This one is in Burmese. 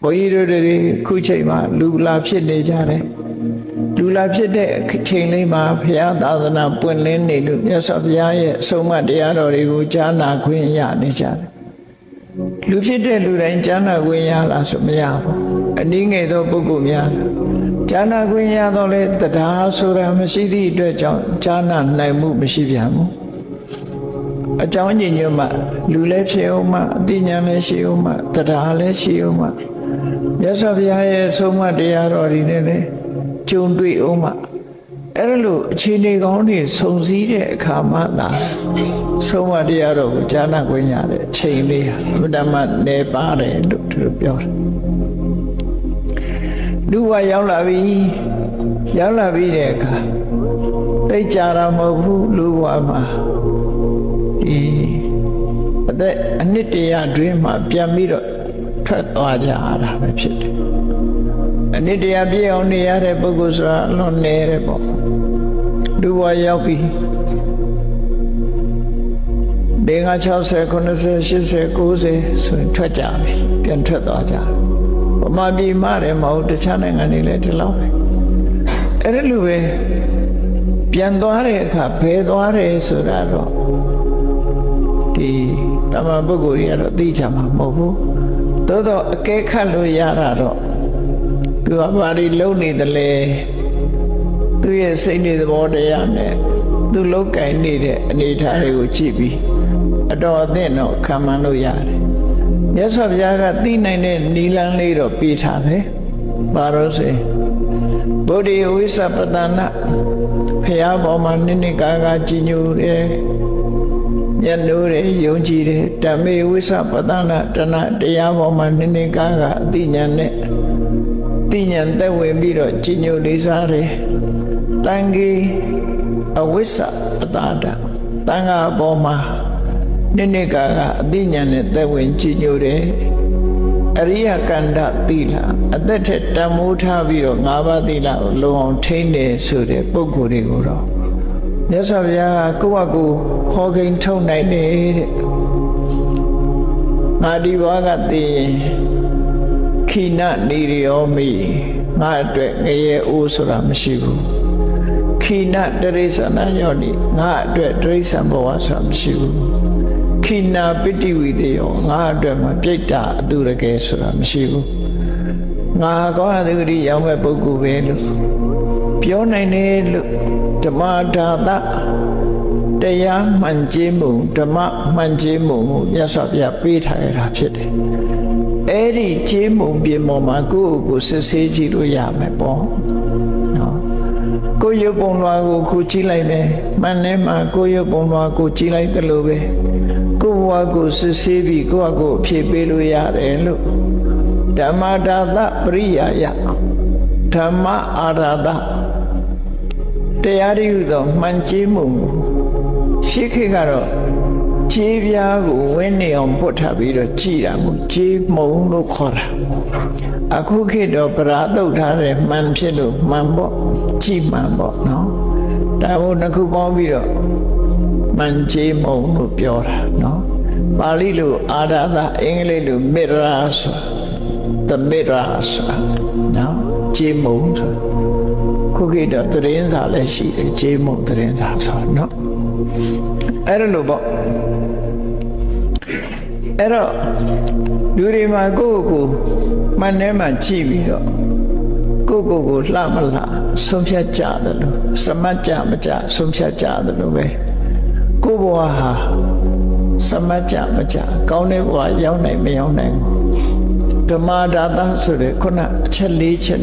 ဘုန်းကြီးတို့တွေခုချိန်မှာလူလာဖြစ်နေကြတယ်လူလာဖြစ်တဲ့ချိန်လေးမှာဘုရားသာသနာပွင့်လင်းနေလို့မြတ်စွာဘုရားရဲ့အဆုံးအမတရားတော်တွေကိုကြားနာခွင့်ရနေကြတယ်လူဖြစ်တဲ့လူတိုင်းကြားနာခွင့်ရလားဆိုမရဘူးအနည်းငယ်သောပုဂ္ဂိုလ်များကြားနာခွင့်ရတော့လေတရားဆိုတာမရှိသည့်အတွက်ကြောင့်ကြားနာနိုင်မှုမရှိပြန်ဘူးအကြောင်းညင်ညွတ်မှလူလည်းဖြစ်အောင်မှအသိဉာဏ်လည်းရှိအောင်မှတရားလည်းရှိအောင်မှမြတ်စွာဘုရားရဲ့ဆုံးမတရားတော်တွေနဲ့လည်းကြုံတွေ့အောင်မှအဲ့လိုအခြေအနေကောင်းတွေစုံစည်းတဲ့အခါမှသာဆုံးမတရားတော်ကိုကြားနာခွင့်ရတဲ့အချိန်လေးဟာအမှန်တမ်းနေပါတယ်လို့သူတို့ပြောတယ်လူကရောက်လာပြီတဲ့အခါသိကြတာမဟုတ်ဘူးလူဘဝမှာဒီအသက်အနှစ်တရာတွင်းမှာပြန်ပြီးတော့ထွက်သွားကြရတာပဲဖြစ်တယ်အနှစ်တရာပြည့်အောင်နေရတဲ့ပုဂ္ဂိုလ်ဆိုတာအလွန်နေတယ်ပေါ့လူဘဝရောက်ပြီဒေငါ60 90 80 90ဆိုရင်ထွက်ကြပြီပြန်ထွက်သွားကြဗမာပြည်မှာတယ်မဟုတ်တခြားနိုင်ငံတွေလည်းဒီလောက်ပဲအဲ့ဒါလိုပဲပြန်သွားတဲ့အခါဘယ်သွားတယ်ဆိုတာတော့ဒီတမန်ပုဂ္ဂိုလ်တွေကတော့သိချင်မှာမဟုတ်ဘူးသို့တော့အကဲခတ်လို့ရတာတော့သူကဘာတွေလုပ်နေသလဲသူရဲ့စိတ်နေသဘောတရားနဲ့သူလောက်ကင်နေတဲ့အနေအထားတွေကိုကြည့်ပြီးအတော်အသင့်တော့ခံမှန်းလို့ရတယ်မြတ်စွာဘုရားကသိနိုင်တဲ့နီလန်းလေးတော့ပေးထားတယ်ဘာလို့ဆိုဗုဒ္ဓဝိသပတနာဘုရားပေါ်မှာနိကာကကြီးညိုတယ်ညနိုးတယ်ယုံကြည်တယ်ဓမ္မေဝိသပတနာတဏတရားပေါ်မှာနိကာကအသိဉာဏ်နဲ့သိဉာဏ်သက်ဝင်ပြီးတော့ကြီးညိုလေးစားတယ်တန်ခေအဝိသပတတာတန်ခါပေါ်မှာနိကာကအသိဉာဏ်နဲ့သက်ဝင်ကြီးညိုတယ်အရိယကန္တသီလအသက်ထက်တန်မိုးထားပြီးတော့၅ပါးသီလကိုလုံအောင်ထိန်းတယ်ဆိုတဲ့ပုဂ္ဂိုလ်တွေကိုတော့မြတ်စွာဘုရားကကိုယ့်အကူခေါ်ခိန်ထုတ်နိုင်တယ်တဲ့ငါဒီဘဝကသိရင်ခိနနေရောမိငါအတွက်ငရဲအိုးဆိုတာမရှိဘူးခိနတရိစ္ဆာနယောနိငါအတွက်တရိစ္ဆာန်ဘဝဆိုတာမရှိဘူးခိနာပိတိဝိတေယောငါအတွက်မှာပြိတ္တာအတုရကဲဆိုတာမရှိဘူးငါကောအသုရိရောက်မဲ့ပုဂ္ဂိုလ်ပဲလို့ပြောနိုင်တယ်လို့ဓမ္မဒါသတရားမှန်ကျင်းမှုဓမ္မမှန်ကျင်းမှုမြတ်စွာဘုရားပေးထားရတာဖြစ်တယ်အဲ့ဒီကျင်းမှုပြင်ပေါ်မှာကိုယ့်ကိုစစ်ဆေးကြည့်လို့ရမယ်ပေါ့နော်ကိုယ်ရုပ်ပုံလွှာကိုခုကြည့်လိုက်မယ်မှန်တယ်မှာကိုယ်ရုပ်ပုံလွှာကိုကြည့်လိုက်တယ်လို့ပဲကိုယ်ဘဝကိုစစ်ဆေးပြီးကိုယ့်အကိုအဖြေပေးလို့ရတယ်လို့ဓမ္မဒါသပရိယာယဓမ္မအာရသတရားရည်ဟူသောမှန်ကျင်းမှုရှိခေတ်ကတော့ခြေပြားကိုဝင်းနေအောင်ပုတ်ထားပြီးတော့ကြည်တာကိုခြေမုံလို့ခေါ်တာအခုခေတ်တော့ပရာသုတ်ထားတဲ့မှန်ဖြစ်လို့မှန်ပေါ့ကြည်မှန်ပေါ့နော်ဒါဘုနှစ်ခုပေါင်းပြီးတော့မှန်ခြေမုံလို့ပြောတာနော်ပါဠိလိုအာရသအင်္ဂလိပ်လိုမေရာဆိုသမေရာဆိုနော်ခြေမုံဆိုခုခေတ်တော့သတင်းစာလည်းရှိတယ်ခြေမုံသတင်းစာဆိုနော်အဲ့ဒါလို့ပေါ့အဲ့တော့လူတွေမှာကိုယ့်ကိုယ်မှန်ထဲမှာကြည့်ပြီးတော့ကိုယ့်ကိုယ်လှမလှဆုံးဖြတ်ကြတယ်လို့စမတ်ကြမကြဆုံးဖြတ်ကြတယ်လို့ပဲကိုယ့်ဘဝဟာစမတ်ကြမကြကောင်းတဲ့ဘဝရောက်နိုင်မရောက်နိုင်ဓမ္မဒါသဆိုတဲ့ခုနအချက်၄ချက်